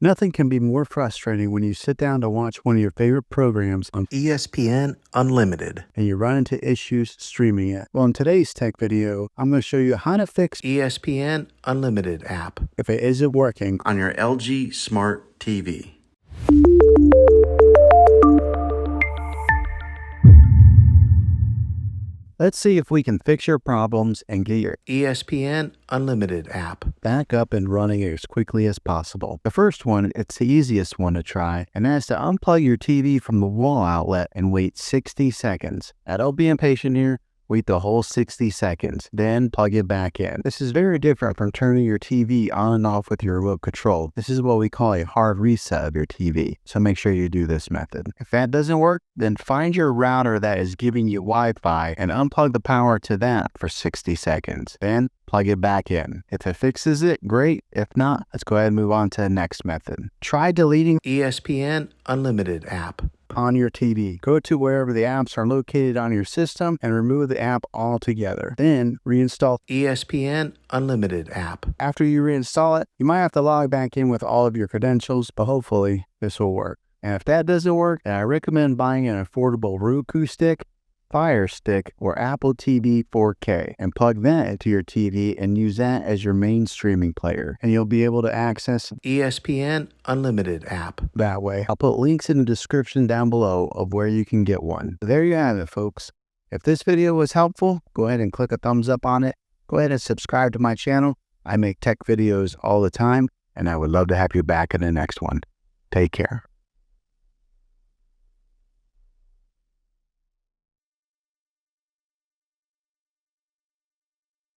Nothing can be more frustrating when you sit down to watch one of your favorite programs on ESPN Unlimited. and you run into issues streaming it. Well, in today's tech video, I'm going to show you how to fix ESPN Unlimited app if it isn't working. on your LG Smart TV. Let's see if we can fix your problems and get your ESPN Unlimited app. back up and running as quickly as possible. The first one, it's the easiest one to try, and that's to unplug your TV from the wall outlet and wait 60 seconds. Now, don't be impatient here. Wait the whole 60 seconds, then plug it back in. This is very different from turning your TV on and off with your remote control. This is what we call a hard reset of your TV, so make sure you do this method. If that doesn't work, then find your router that is giving you Wi-Fi and unplug the power to that for 60 seconds. Then plug it back in. If it fixes it, great. If not, let's go ahead and move on to the next method. Try deleting ESPN Unlimited app on your TV. Go to wherever the apps are located on your system and remove the app altogether. Then reinstall ESPN Unlimited app. After you reinstall it, you might have to log back in with all of your credentials, but hopefully this will work. And if that doesn't work, then I recommend buying an affordable Roku stick, Fire Stick, or Apple TV 4K and plug that into your TV and use that as your main streaming player. And you'll be able to access ESPN Unlimited app that way. I'll put links in the description down below of where you can get one. There you have it, folks. If this video was helpful, go ahead and click a thumbs up on it. Go ahead and subscribe to my channel. I make tech videos all the time, and I would love to have you back in the next one. Take care.